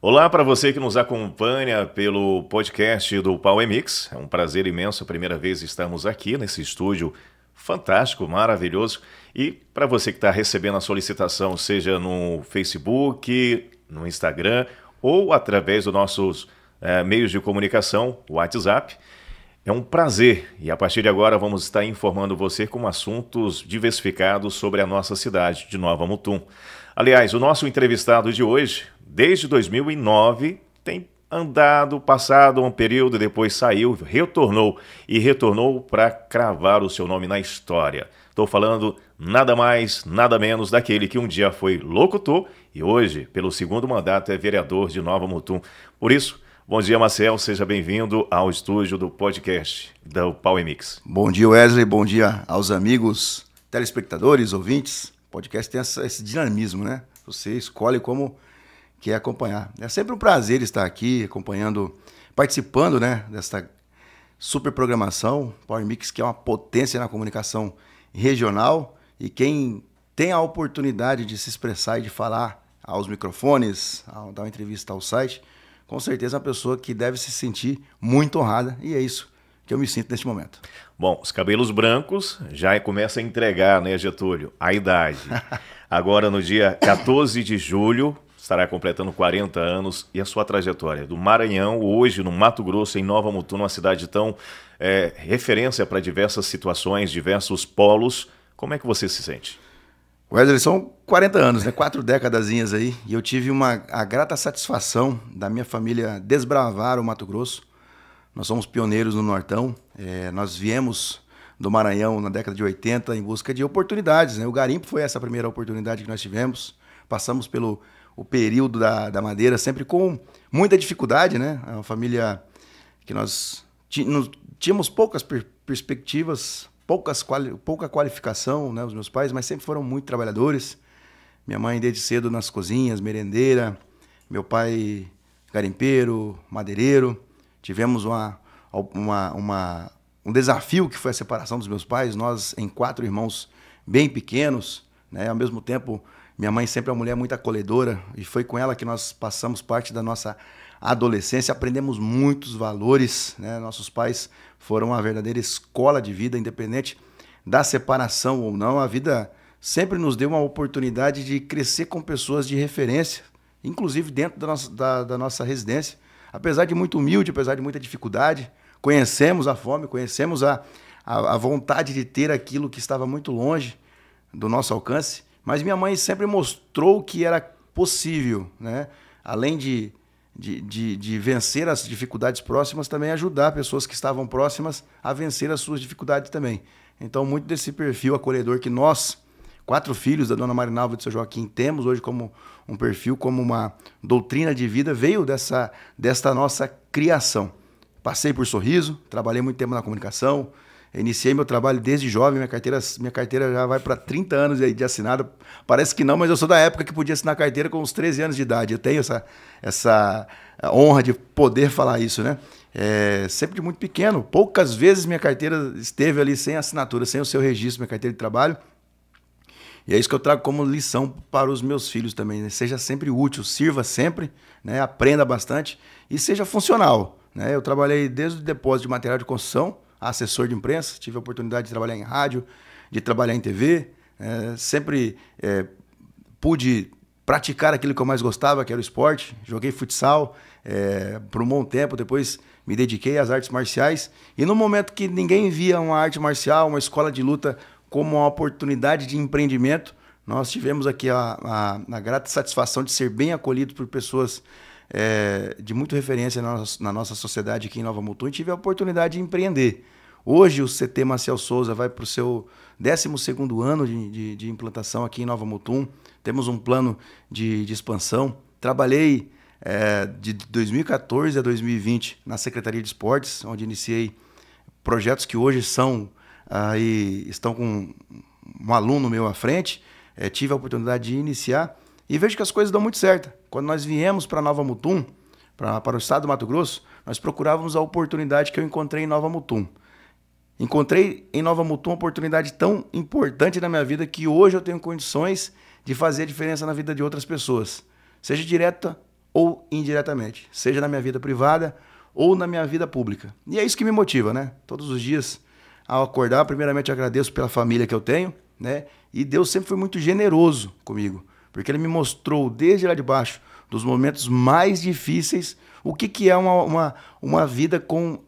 Olá para você que nos acompanha pelo podcast do Power Mix. É um prazer imenso, a primeira vez estamos aqui nesse estúdio fantástico, maravilhoso. E para você que está recebendo a solicitação, seja no Facebook, no Instagram ou através dos nossos meios de comunicação, WhatsApp, é um prazer. E a partir de agora vamos estar informando você com assuntos diversificados sobre a nossa cidade de Nova Mutum. Aliás, o nosso entrevistado de hoje, desde 2009, tem andado, passado um período, depois saiu, retornou para cravar o seu nome na história. Estou falando nada mais, nada menos daquele que um dia foi locutor e hoje, pelo segundo mandato, é vereador de Nova Mutum. Por isso, bom dia, Marcel, seja bem-vindo ao estúdio do podcast do Power Mix. Bom dia, Wesley, bom dia aos amigos, telespectadores, ouvintes. O podcast tem esse dinamismo, né? Você escolhe como quer acompanhar. É sempre um prazer estar aqui acompanhando, participando, né, dessa super programação, Power Mix, que é uma potência na comunicação regional, e quem tem a oportunidade de se expressar e de falar aos microfones, ao dar uma entrevista ao site, com certeza é uma pessoa que deve se sentir muito honrada, e é isso que eu me sinto neste momento. Bom, os cabelos brancos já começam a entregar, né, Getúlio, a idade. Agora, no dia 14 de julho, estará completando 40 anos, e a sua trajetória do Maranhão, hoje no Mato Grosso, em Nova Mutum, uma cidade tão referência para diversas situações, diversos polos. Como é que você se sente? Wesley, são 40 anos, né? 4 décadazinhas aí, e eu tive a grata satisfação da minha família desbravar o Mato Grosso. Nós somos pioneiros no Nortão, nós viemos do Maranhão na década de 80 em busca de oportunidades, né? O garimpo foi essa primeira oportunidade que nós tivemos, passamos pelo o período da madeira sempre com muita dificuldade, né? É uma família que nós tínhamos poucas perspectivas, pouca qualificação, né? Os meus pais, mas sempre foram muito trabalhadores. Minha mãe desde cedo nas cozinhas, merendeira, meu pai garimpeiro, madeireiro. Tivemos um desafio que foi a separação dos meus pais, nós em 4 irmãos bem pequenos, né? Ao mesmo tempo, minha mãe sempre é uma mulher muito acolhedora e foi com ela que nós passamos parte da nossa adolescência, aprendemos muitos valores, né? Nossos pais foram uma verdadeira escola de vida, independente da separação ou não, a vida sempre nos deu uma oportunidade de crescer com pessoas de referência, inclusive dentro da nossa residência. Apesar de muito humilde, apesar de muita dificuldade, conhecemos a fome, conhecemos a vontade de ter aquilo que estava muito longe do nosso alcance, mas minha mãe sempre mostrou que era possível, né? Além de vencer as dificuldades próximas, também ajudar pessoas que estavam próximas a vencer as suas dificuldades também. Então, muito desse perfil acolhedor que nós, 4 filhos da dona Marinalva de São Joaquim, temos hoje como um perfil, como uma doutrina de vida, veio desta nossa criação. Passei por Sorriso, trabalhei muito tempo na comunicação, iniciei meu trabalho desde jovem, minha carteira já vai para 30 anos de assinada. Parece que não, mas eu sou da época que podia assinar carteira com uns 13 anos de idade. Eu tenho essa honra de poder falar isso, né? Sempre de muito pequeno. Poucas vezes minha carteira esteve ali sem assinatura, sem o seu registro, minha carteira de trabalho. E é isso que eu trago como lição para os meus filhos também, né? Seja sempre útil, sirva sempre, né? Aprenda bastante e seja funcional, né? Eu trabalhei desde o depósito de material de construção, assessor de imprensa, tive a oportunidade de trabalhar em rádio, de trabalhar em TV, sempre pude praticar aquilo que eu mais gostava, que era o esporte, joguei futsal por um bom tempo, depois me dediquei às artes marciais, e no momento que ninguém via uma arte marcial, uma escola de luta como uma oportunidade de empreendimento, nós tivemos aqui a grata satisfação de ser bem acolhido por pessoas de muita referência na nossa sociedade aqui em Nova Mutum, e tive a oportunidade de empreender. Hoje o CT Marcel Souza vai para o seu 12º ano de implantação aqui em Nova Mutum. Temos um plano de expansão. Trabalhei de 2014 a 2020 na Secretaria de Esportes, onde iniciei projetos que hoje estão com um aluno meu à frente. Tive a oportunidade de iniciar e vejo que as coisas dão muito certo. Quando nós viemos para Nova Mutum, para o estado do Mato Grosso, nós procurávamos a oportunidade que eu encontrei em Nova Mutum. Encontrei em Nova Mutum uma oportunidade tão importante na minha vida que hoje eu tenho condições de fazer a diferença na vida de outras pessoas, seja direta ou indiretamente, seja na minha vida privada ou na minha vida pública. E é isso que me motiva, né? Todos os dias, ao acordar, primeiramente agradeço pela família que eu tenho, né? E Deus sempre foi muito generoso comigo, porque Ele me mostrou desde lá de baixo, dos momentos mais difíceis, o que é uma vida com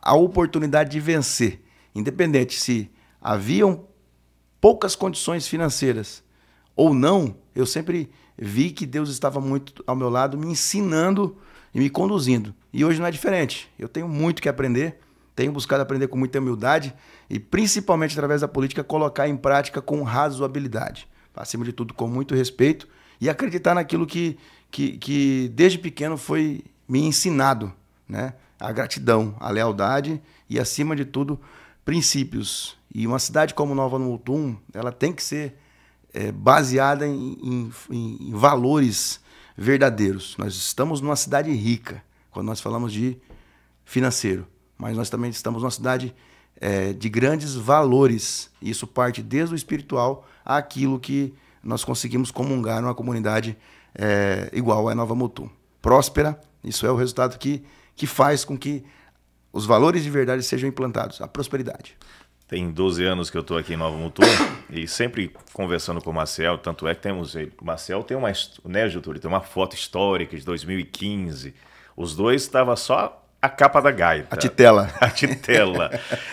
a oportunidade de vencer. Independente se haviam poucas condições financeiras ou não, eu sempre vi que Deus estava muito ao meu lado, me ensinando e me conduzindo. E hoje não é diferente. Eu tenho muito que aprender, tenho buscado aprender com muita humildade e, principalmente através da política, colocar em prática com razoabilidade. Acima de tudo, com muito respeito e acreditar naquilo que desde pequeno foi me ensinado, né? A gratidão, a lealdade e, acima de tudo, princípios. E uma cidade como Nova Mutum, ela tem que ser baseada em valores verdadeiros. Nós estamos numa cidade rica, quando nós falamos de financeiro, mas nós também estamos numa cidade de grandes valores. Isso parte desde o espiritual àquilo que nós conseguimos comungar numa comunidade igual a Nova Mutum. Próspera, isso é o resultado que faz com que os valores de verdade sejam implantados, a prosperidade. Tem 12 anos que eu estou aqui em Nova Mutum e sempre conversando com o Marcel, tanto é que temos... O Marcel tem né, Getúlio, tem uma foto histórica de 2015. Os dois estavam só a capa da gaita. A titela. A titela.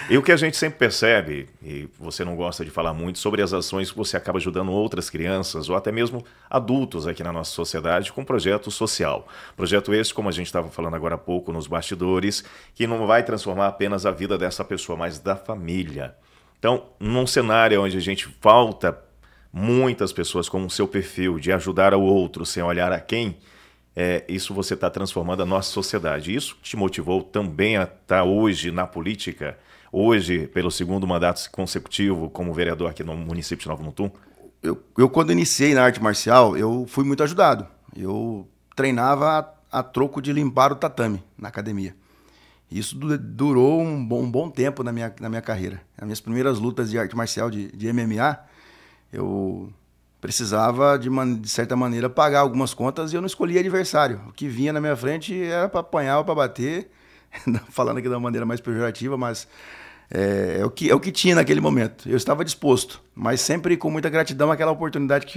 E o que a gente sempre percebe, e você não gosta de falar muito, sobre as ações que você acaba ajudando outras crianças ou até mesmo adultos aqui na nossa sociedade com projeto social. Projeto esse, como a gente estava falando agora há pouco nos bastidores, que não vai transformar apenas a vida dessa pessoa, mas da família. Então, num cenário onde a gente falta muitas pessoas com o seu perfil de ajudar ao outro sem olhar a quem... isso você está transformando a nossa sociedade. Isso te motivou também a estar hoje na política, hoje pelo segundo mandato consecutivo como vereador aqui no município de Nova Mutum? Eu quando iniciei na arte marcial, eu fui muito ajudado. Eu treinava a troco de limpar o tatame na academia. Isso durou um bom tempo na minha carreira. As minhas primeiras lutas de arte marcial, de MMA, eu... precisava, de certa maneira, pagar algumas contas e eu não escolhia adversário. O que vinha na minha frente era para apanhar ou para bater, falando aqui de uma maneira mais pejorativa, mas é o que tinha naquele momento. Eu estava disposto, mas sempre com muita gratidão àquela oportunidade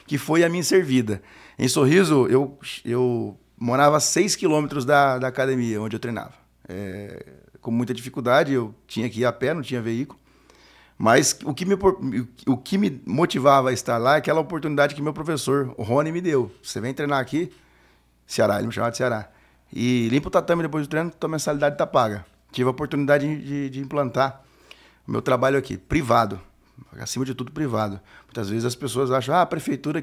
que foi a mim servida. Em Sorriso, eu morava a 6 quilômetros da academia onde eu treinava. Com muita dificuldade, eu tinha que ir a pé, não tinha veículo. Mas o que me motivava a estar lá é aquela oportunidade que meu professor, o Rony, me deu. Você vem treinar aqui, Ceará, ele me chamava de Ceará. E limpa o tatame depois do treino, tua mensalidade está paga. Tive a oportunidade de implantar o meu trabalho aqui, privado. Acima de tudo, privado. Muitas vezes as pessoas acham, a prefeitura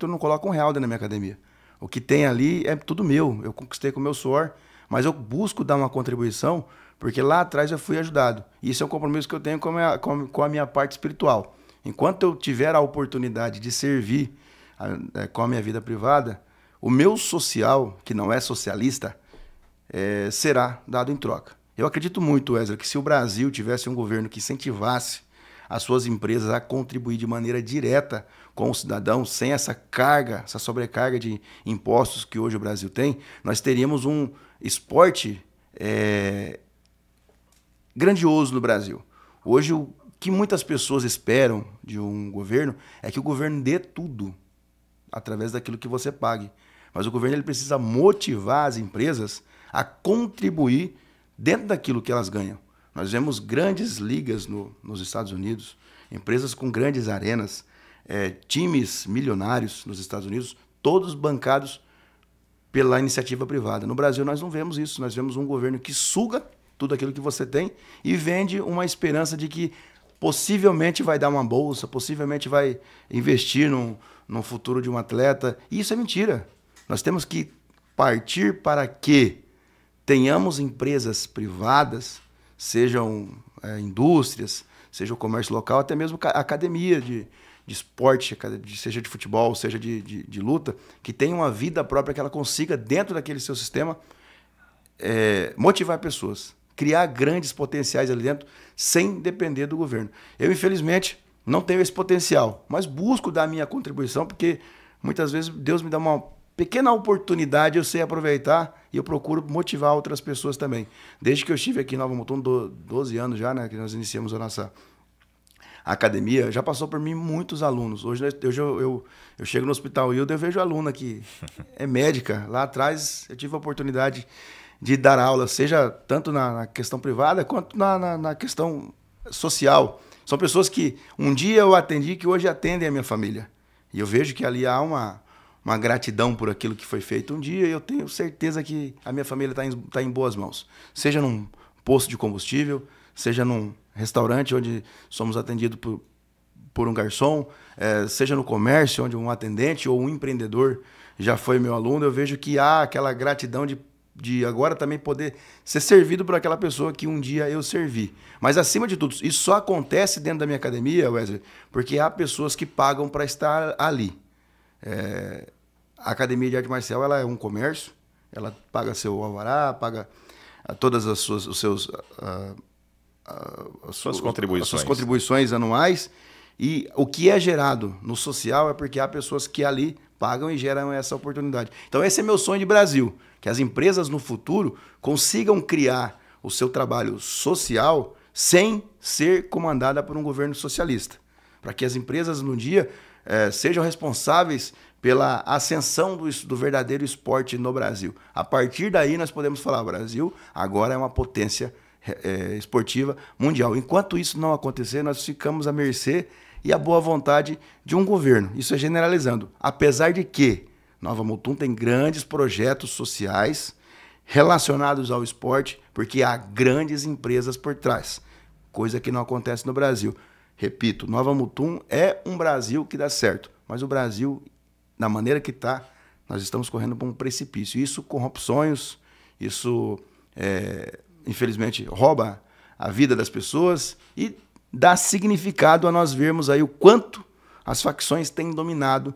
não coloca R$1 dentro da minha academia. O que tem ali é tudo meu, eu conquistei com o meu suor, mas eu busco dar uma contribuição porque lá atrás eu fui ajudado. E isso é um compromisso que eu tenho com a minha parte espiritual. Enquanto eu tiver a oportunidade de servir com a minha vida privada, o meu social, que não é socialista, será dado em troca. Eu acredito muito, Wesley, que se o Brasil tivesse um governo que incentivasse as suas empresas a contribuir de maneira direta com o cidadão, sem essa carga, essa sobrecarga de impostos que hoje o Brasil tem, nós teríamos um esporte grandioso no Brasil. Hoje, o que muitas pessoas esperam de um governo é que o governo dê tudo através daquilo que você pague. Mas o governo ele precisa motivar as empresas a contribuir dentro daquilo que elas ganham. Nós vemos grandes ligas nos Estados Unidos, empresas com grandes arenas, times milionários nos Estados Unidos, todos bancados pela iniciativa privada. No Brasil nós não vemos isso, nós vemos um governo que suga tudo aquilo que você tem e vende uma esperança de que possivelmente vai dar uma bolsa, possivelmente vai investir no futuro de um atleta. E isso é mentira. Nós temos que partir para que tenhamos empresas privadas, sejam indústrias, seja o comércio local, até mesmo academia de esporte, seja de futebol, seja de luta, que tenha uma vida própria, que ela consiga, dentro daquele seu sistema, motivar pessoas, criar grandes potenciais ali dentro, sem depender do governo. Eu, infelizmente, não tenho esse potencial, mas busco dar a minha contribuição, porque muitas vezes Deus me dá uma pequena oportunidade eu sei aproveitar e eu procuro motivar outras pessoas também. Desde que eu estive aqui em Nova Mutum, 12 anos já, né, que nós iniciamos a nossa academia, já passou por mim muitos alunos. Hoje eu chego no Hospital Hilda, eu vejo aluna que é médica. Lá atrás eu tive a oportunidade de dar aula, seja tanto na questão privada quanto na questão social. São pessoas que um dia eu atendi, que hoje atendem a minha família. E eu vejo que ali há uma gratidão por aquilo que foi feito um dia, e eu tenho certeza que a minha família está em boas mãos. Seja num posto de combustível, seja num restaurante onde somos atendidos por um garçom, seja no comércio, onde um atendente ou um empreendedor já foi meu aluno, eu vejo que há aquela gratidão de agora também poder ser servido por aquela pessoa que um dia eu servi. Mas, acima de tudo, isso só acontece dentro da minha academia, Wesley, porque há pessoas que pagam para estar ali. A Academia de Arte Marcial, ela é um comércio, ela paga seu alvará, paga todas as suas contribuições anuais, e o que é gerado no social é porque há pessoas que ali pagam e geram essa oportunidade. Então esse é meu sonho de Brasil, que as empresas no futuro consigam criar o seu trabalho social sem ser comandada por um governo socialista, para que as empresas no dia sejam responsáveis pela ascensão do verdadeiro esporte no Brasil. A partir daí nós podemos falar, o Brasil agora é uma potência esportiva mundial. Enquanto isso não acontecer, nós ficamos à mercê e à boa vontade de um governo. Isso é generalizando. Apesar de que Nova Mutum tem grandes projetos sociais relacionados ao esporte, porque há grandes empresas por trás, coisa que não acontece no Brasil. Repito, Nova Mutum é um Brasil que dá certo, mas o Brasil, da maneira que está, nós estamos correndo para um precipício. Isso corrompe sonhos, isso infelizmente rouba a vida das pessoas e dá significado a nós vermos aí o quanto as facções têm dominado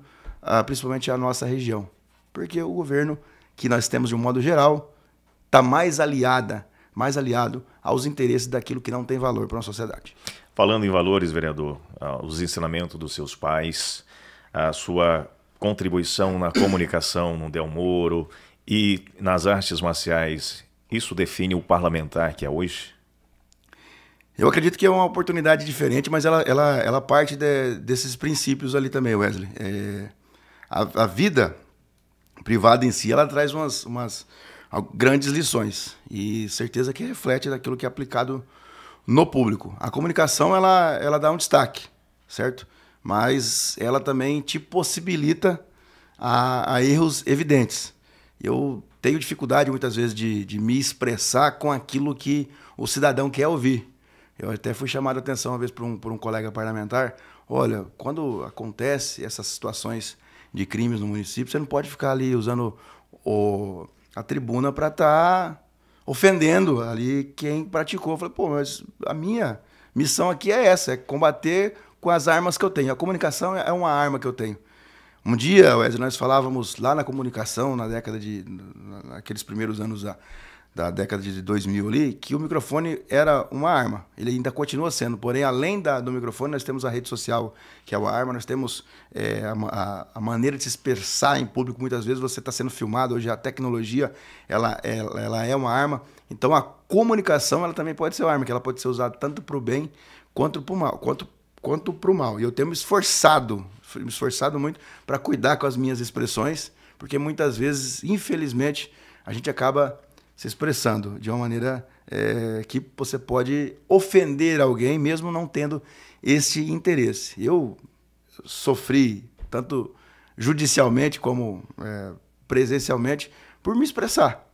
principalmente a nossa região. Porque o governo que nós temos de um modo geral está mais aliado aos interesses daquilo que não tem valor para a sociedade. Falando em valores, vereador, os ensinamentos dos seus pais, a sua contribuição na comunicação no Del Moro e nas artes marciais, isso define o parlamentar que é hoje? Eu acredito que é uma oportunidade diferente, mas ela parte desses princípios ali também, Wesley. A vida privada em si, ela traz umas grandes lições e certeza que reflete daquilo que é aplicado no público. A comunicação, ela dá um destaque, certo? Mas ela também te possibilita a erros evidentes. Eu tenho dificuldade muitas vezes de me expressar com aquilo que o cidadão quer ouvir. Eu até fui chamado a atenção uma vez por um colega parlamentar. Olha, quando acontece essas situações de crimes no município, você não pode ficar ali usando a tribuna para estar ofendendo ali quem praticou. Eu falei, pô, mas a minha missão aqui é essa, é combater com as armas que eu tenho. A comunicação é uma arma que eu tenho. Um dia, Wesley, nós falávamos lá na comunicação, naqueles primeiros anos da década de 2000 ali, que o microfone era uma arma. Ele ainda continua sendo, porém, além do microfone, nós temos a rede social, que é uma arma, nós temos a maneira de se expressar em público. Muitas vezes você está sendo filmado, hoje a tecnologia, ela é uma arma. Então, a comunicação, ela também pode ser uma arma, que ela pode ser usada tanto para o bem quanto para o mal. Quanto para o mal. E eu tenho me esforçado muito para cuidar com as minhas expressões, porque muitas vezes, infelizmente, a gente acaba se expressando de uma maneira que você pode ofender alguém, mesmo não tendo esse interesse. Eu sofri, tanto judicialmente como presencialmente, por me expressar.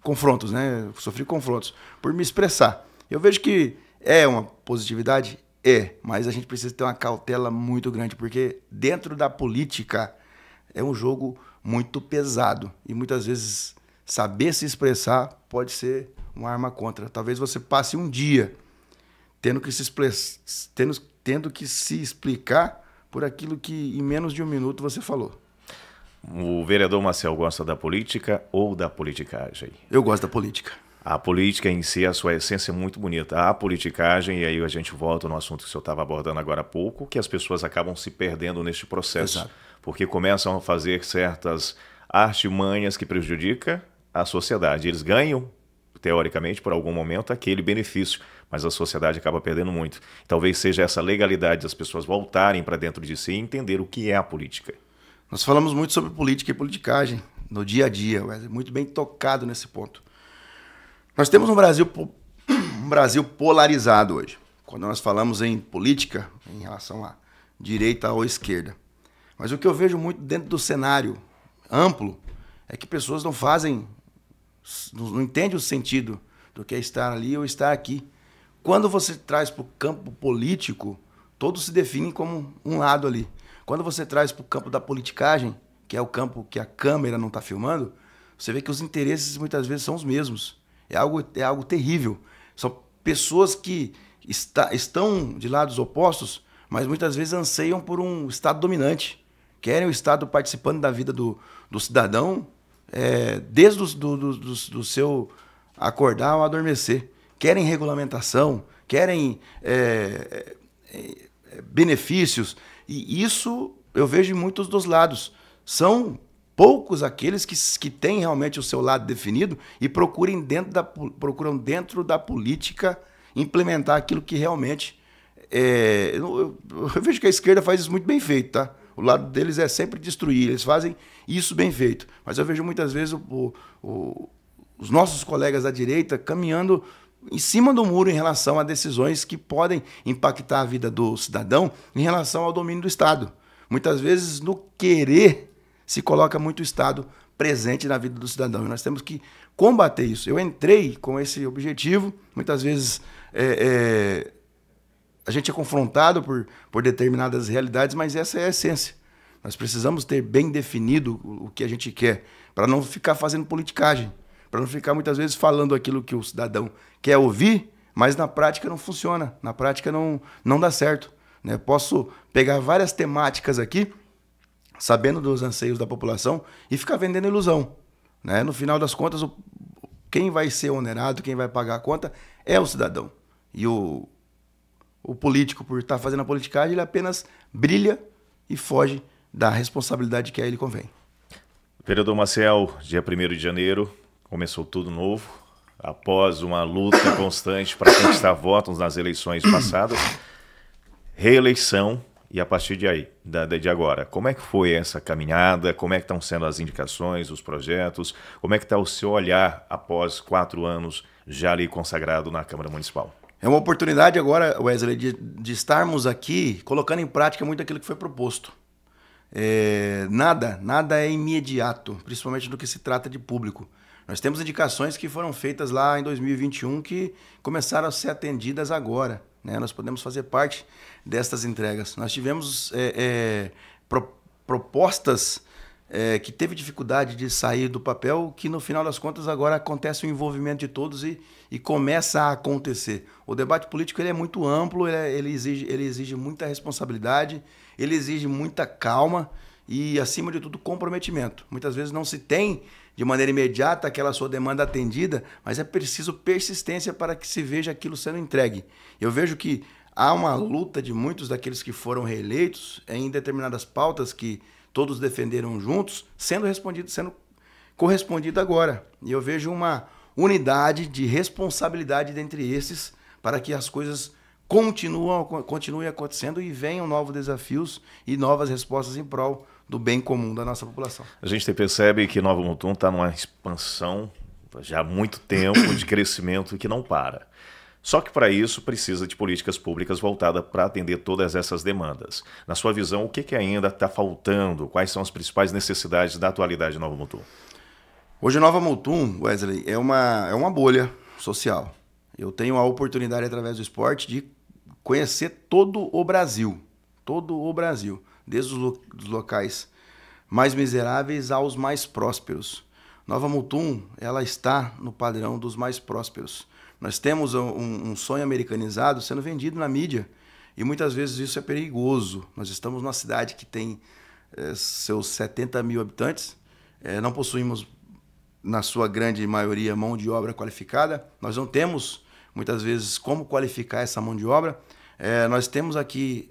Confrontos, né? Sofri confrontos por me expressar. Eu vejo que é uma positividade, mas a gente precisa ter uma cautela muito grande, porque dentro da política é um jogo muito pesado e muitas vezes saber se expressar pode ser uma arma contra. Talvez você passe um dia tendo que se explicar por aquilo que em menos de um minuto você falou. O vereador Marcel gosta da política ou da politicagem? Eu gosto da política. A política em si, a sua essência é muito bonita. A politicagem, e aí a gente volta no assunto que o senhor estava abordando agora há pouco, que as pessoas acabam se perdendo neste processo. Exato. porque começam a fazer certas artimanhas que prejudicam a sociedade. Eles ganham, teoricamente, por algum momento, aquele benefício, mas a sociedade acaba perdendo muito. Talvez seja essa legalidade das pessoas voltarem para dentro de si e entender o que é a política. Nós falamos muito sobre política e politicagem no dia a dia, Wesley, muito bem tocado nesse ponto. Nós temos um Brasil polarizado hoje. Quando nós falamos em política, em relação a direita ou esquerda. Mas o que eu vejo muito dentro do cenário amplo é que pessoas não entendem o sentido do que é estar ali ou estar aqui. Quando você traz para o campo político, todos se definem como um lado ali. Quando você traz para o campo da politicagem, que é o campo que a câmera não está filmando, você vê que os interesses muitas vezes são os mesmos. É algo terrível. São pessoas que estão de lados opostos, mas muitas vezes anseiam por um Estado dominante. Querem o Estado participando da vida do cidadão desde do seu acordar ao adormecer. Querem regulamentação, querem benefícios. E isso eu vejo em muitos dos lados. São poucos aqueles que têm realmente o seu lado definido e procuram dentro da política implementar aquilo que realmente... eu vejo que a esquerda faz isso muito bem feito, tá? O lado deles é sempre destruir, eles fazem isso bem feito. Mas eu vejo muitas vezes os nossos colegas da direita caminhando em cima do muro em relação a decisões que podem impactar a vida do cidadão em relação ao domínio do Estado. Muitas vezes, no querer, se coloca muito o Estado presente na vida do cidadão. E nós temos que combater isso. Eu entrei com esse objetivo, muitas vezes a gente é confrontado por determinadas realidades, mas essa é a essência. Nós precisamos ter bem definido o que a gente quer, para não ficar fazendo politicagem, para não ficar muitas vezes falando aquilo que o cidadão quer ouvir, mas na prática não funciona, na prática não dá certo. Né? Posso pegar várias temáticas aqui, sabendo dos anseios da população, e ficar vendendo ilusão. Né? No final das contas, quem vai ser onerado, quem vai pagar a conta é o cidadão. E o político, por estar fazendo a politicagem, ele apenas brilha e foge da responsabilidade que a ele convém. Vereador Maciel, dia 1º de janeiro, começou tudo novo, após uma luta constante para conquistar votos nas eleições passadas, reeleição, e a partir de agora, como é que foi essa caminhada, como é que estão sendo as indicações, os projetos, como é que está o seu olhar após 4 anos já ali consagrado na Câmara Municipal? É uma oportunidade agora, Wesley, de estarmos aqui colocando em prática muito aquilo que foi proposto. Nada é imediato, principalmente no que se trata de público. Nós temos indicações que foram feitas lá em 2021 que começaram a ser atendidas agora. Né? Nós podemos fazer parte destas entregas. Nós tivemos propostas que teve dificuldade de sair do papel, que no final das contas agora acontece o envolvimento de todos e começa a acontecer. O debate político ele é muito amplo, ele exige muita responsabilidade, ele exige muita calma e, acima de tudo, comprometimento. Muitas vezes não se tem de maneira imediata aquela sua demanda atendida, mas é preciso persistência para que se veja aquilo sendo entregue. Eu vejo que há uma luta de muitos daqueles que foram reeleitos em determinadas pautas que todos defenderam juntos, sendo correspondido agora. E eu vejo uma unidade de responsabilidade dentre esses para que as coisas continuem acontecendo e venham novos desafios e novas respostas em prol do bem comum da nossa população. A gente percebe que Nova Mutum está numa expansão já há muito tempo de crescimento que não para. Só que para isso precisa de políticas públicas voltadas para atender todas essas demandas. Na sua visão, o que ainda está faltando? Quais são as principais necessidades da atualidade de Nova Mutum? Hoje Nova Mutum, Wesley, é uma bolha social. Eu tenho a oportunidade, através do esporte, de conhecer todo o Brasil, desde os locais mais miseráveis aos mais prósperos. Nova Mutum, ela está no padrão dos mais prósperos. Nós temos um sonho americanizado sendo vendido na mídia e muitas vezes isso é perigoso. Nós estamos numa cidade que tem seus 70 mil habitantes, não possuímos, na sua grande maioria, mão de obra qualificada. Nós não temos, muitas vezes, como qualificar essa mão de obra. Nós temos aqui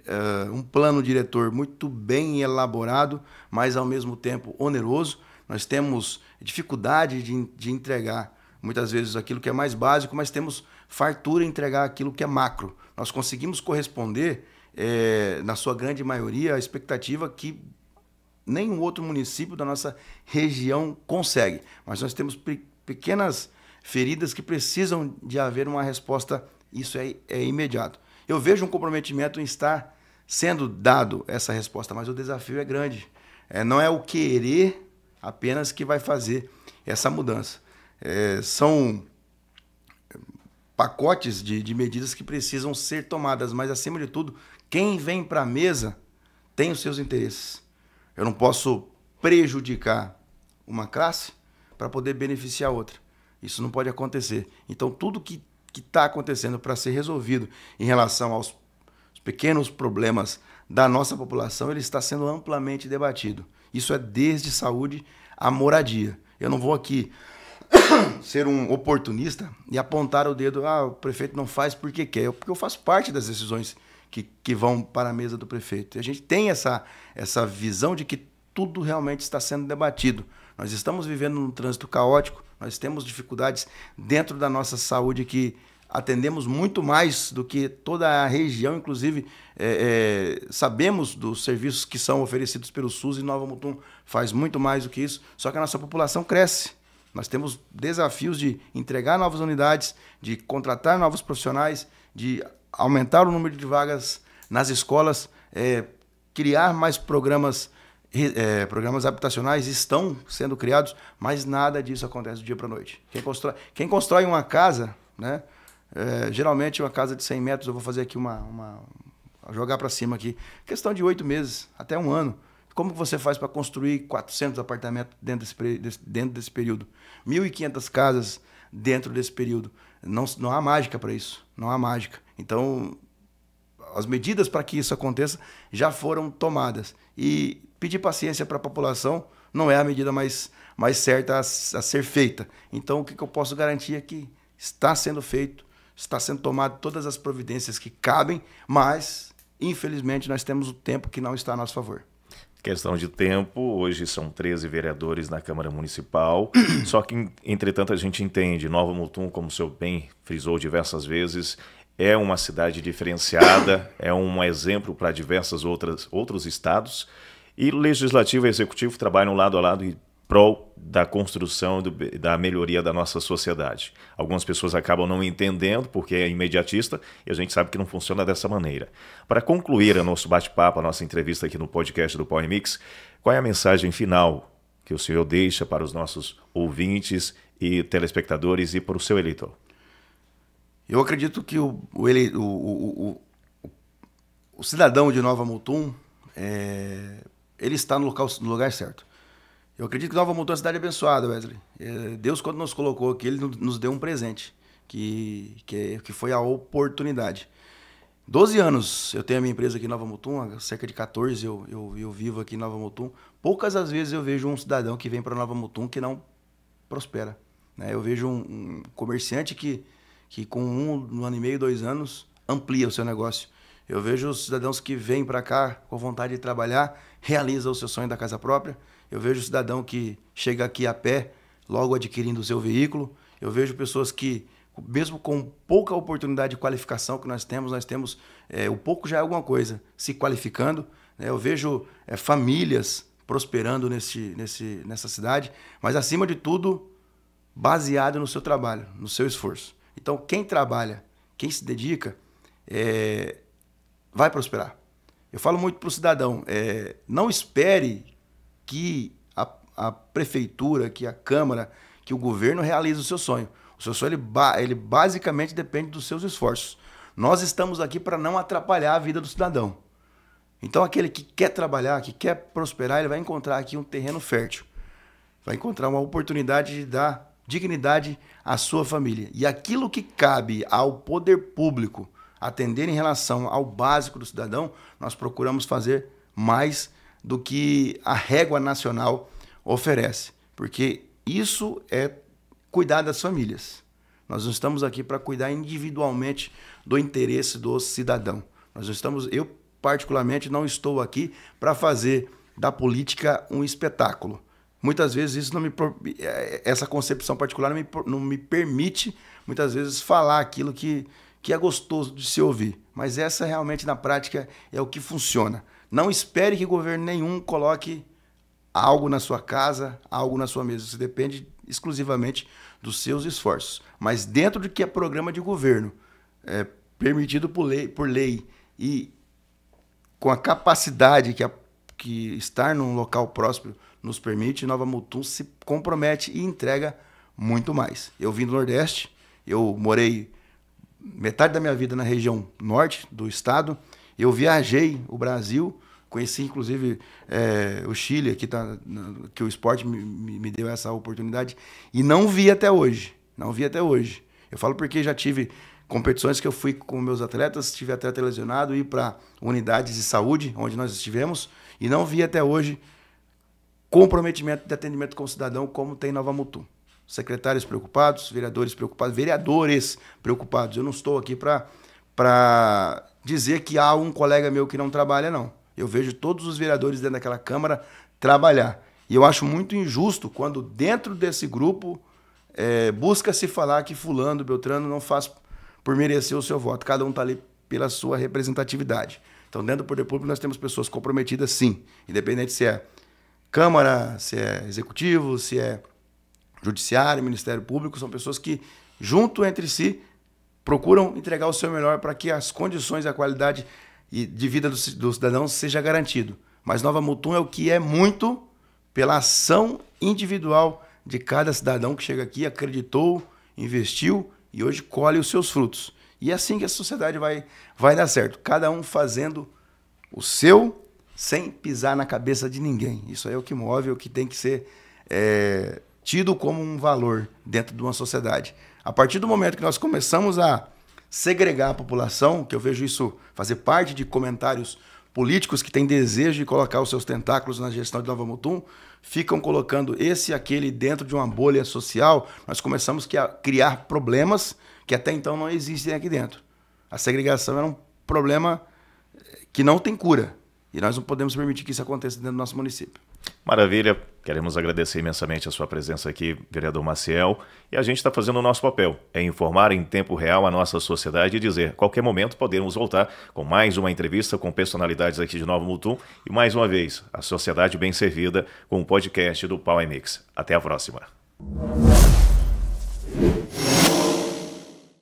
um plano diretor muito bem elaborado, mas ao mesmo tempo oneroso. Nós temos dificuldade de entregar muitas vezes aquilo que é mais básico, mas temos fartura em entregar aquilo que é macro. Nós conseguimos corresponder, na sua grande maioria, a expectativa que nenhum outro município da nossa região consegue. Mas nós temos pequenas feridas que precisam de haver uma resposta, isso é imediato. Eu vejo um comprometimento em estar sendo dado essa resposta, mas o desafio é grande. Não é o querer apenas que vai fazer essa mudança. São pacotes de medidas que precisam ser tomadas, mas, acima de tudo, quem vem para a mesa tem os seus interesses. Eu não posso prejudicar uma classe para poder beneficiar outra. Isso não pode acontecer. Então, tudo que está acontecendo para ser resolvido em relação aos pequenos problemas da nossa população, ele está sendo amplamente debatido. Isso é desde saúde a moradia. Eu não vou aqui ser um oportunista e apontar o dedo, o prefeito não faz porque quer, porque eu faço parte das decisões que vão para a mesa do prefeito. E a gente tem essa visão de que tudo realmente está sendo debatido. Nós estamos vivendo num trânsito caótico, nós temos dificuldades dentro da nossa saúde que atendemos muito mais do que toda a região, inclusive sabemos dos serviços que são oferecidos pelo SUS, e Nova Mutum faz muito mais do que isso, só que a nossa população cresce. Nós temos desafios de entregar novas unidades, de contratar novos profissionais, de aumentar o número de vagas nas escolas, criar mais programas habitacionais estão sendo criados, mas nada disso acontece do dia para a noite. Quem constrói uma casa, né, geralmente uma casa de 100 metros, eu vou fazer aqui jogar para cima aqui, questão de 8 meses, até 1 ano. Como você faz para construir 400 apartamentos dentro desse período? 1.500 casas dentro desse período. Não há mágica para isso, não há mágica. Então, as medidas para que isso aconteça já foram tomadas. E pedir paciência para a população não é a medida mais certa a ser feita. Então, o que eu posso garantir é que está sendo feito, está sendo tomado todas as providências que cabem, mas, infelizmente, nós temos o tempo que não está a nosso favor. Questão de tempo, hoje são 13 vereadores na Câmara Municipal, só que, entretanto, a gente entende, Nova Mutum, como o senhor bem frisou diversas vezes, é uma cidade diferenciada, é um exemplo para diversos outros estados, e Legislativo e Executivo trabalham lado a lado em prol da construção da melhoria da nossa sociedade. Algumas pessoas acabam não entendendo porque é imediatista e a gente sabe que não funciona dessa maneira. Para concluir o nosso bate-papo, a nossa entrevista aqui no podcast do Power Mix, qual é a mensagem final que o senhor deixa para os nossos ouvintes e telespectadores e para o seu eleitor? Eu acredito que o cidadão de Nova Mutum, ele está no lugar certo. Eu acredito que Nova Mutum é uma cidade abençoada, Wesley. Deus, quando nos colocou aqui, Ele nos deu um presente, que foi a oportunidade. 12 anos eu tenho a minha empresa aqui em Nova Mutum, há cerca de 14 eu vivo aqui em Nova Mutum. Poucas as vezes eu vejo um cidadão que vem para Nova Mutum que não prospera. Eu vejo um comerciante que com 1 ano e meio, 2 anos, amplia o seu negócio. Eu vejo os cidadãos que vêm para cá com vontade de trabalhar, realizam o seu sonho da casa própria. Eu vejo o cidadão que chega aqui a pé, logo adquirindo o seu veículo. Eu vejo pessoas que, mesmo com pouca oportunidade de qualificação que nós temos o pouco já é alguma coisa, se qualificando. Eu vejo famílias prosperando nessa cidade, mas, acima de tudo, baseado no seu trabalho, no seu esforço. Então, quem trabalha, quem se dedica, vai prosperar. Eu falo muito para o cidadão, não espere que a prefeitura, que a Câmara, que o governo realize o seu sonho. O seu sonho, ele basicamente depende dos seus esforços. Nós estamos aqui para não atrapalhar a vida do cidadão. Então, aquele que quer trabalhar, que quer prosperar, ele vai encontrar aqui um terreno fértil. Vai encontrar uma oportunidade de dar dignidade à sua família. E aquilo que cabe ao poder público atender em relação ao básico do cidadão, nós procuramos fazer mais do que a régua nacional oferece. Porque isso é cuidar das famílias. Nós não estamos aqui para cuidar individualmente do interesse do cidadão. Nós não estamos, eu particularmente não estou aqui para fazer da política um espetáculo. Muitas vezes isso essa concepção particular não me permite, muitas vezes, falar aquilo que é gostoso de se ouvir. Mas essa realmente, na prática, é o que funciona. Não espere que governo nenhum coloque algo na sua casa, algo na sua mesa. Isso depende exclusivamente dos seus esforços. Mas dentro do que é programa de governo, permitido por lei e com a capacidade que estar num local próspero nos permite, Nova Mutum se compromete e entrega muito mais. Eu vim do Nordeste, eu morei metade da minha vida na região norte do estado, eu viajei o Brasil, conheci inclusive o Chile, aqui que o esporte me deu essa oportunidade, e não vi até hoje. Não vi até hoje. Eu falo porque já tive competições que eu fui com meus atletas, tive atleta lesionado, ir para unidades de saúde, onde nós estivemos, e não vi até hoje comprometimento de atendimento com o cidadão como tem Nova Mutum. Secretários preocupados, vereadores preocupados. Eu não estou aqui para dizer que há um colega meu que não trabalha, não. Eu vejo todos os vereadores dentro daquela Câmara trabalhar. E eu acho muito injusto quando dentro desse grupo busca-se falar que fulano, beltrano não faz por merecer o seu voto. Cada um está ali pela sua representatividade. Então, dentro do Poder Público, nós temos pessoas comprometidas, sim. Independente se é Câmara, se é Executivo, se é Judiciário, Ministério Público, são pessoas que, junto entre si, procuram entregar o seu melhor para que as condições e a qualidade de vida do cidadão seja garantido. Mas Nova Mutum é o que é muito pela ação individual de cada cidadão que chega aqui, acreditou, investiu e hoje colhe os seus frutos. E é assim que a sociedade vai dar certo. Cada um fazendo o seu sem pisar na cabeça de ninguém. Isso aí é o que move, é o que tem que ser tido como um valor dentro de uma sociedade. A partir do momento que nós começamos a segregar a população, que eu vejo isso fazer parte de comentários políticos que têm desejo de colocar os seus tentáculos na gestão de Nova Mutum, ficam colocando esse e aquele dentro de uma bolha social, nós começamos a criar problemas que até então não existem aqui dentro. A segregação era um problema que não tem cura, e nós não podemos permitir que isso aconteça dentro do nosso município. Maravilha, queremos agradecer imensamente a sua presença aqui, vereador Maciel, e a gente está fazendo o nosso papel, é informar em tempo real a nossa sociedade e dizer, a qualquer momento podemos voltar com mais uma entrevista com personalidades aqui de Nova Mutum e mais uma vez, a sociedade bem servida com o podcast do Power Mix. Até a próxima.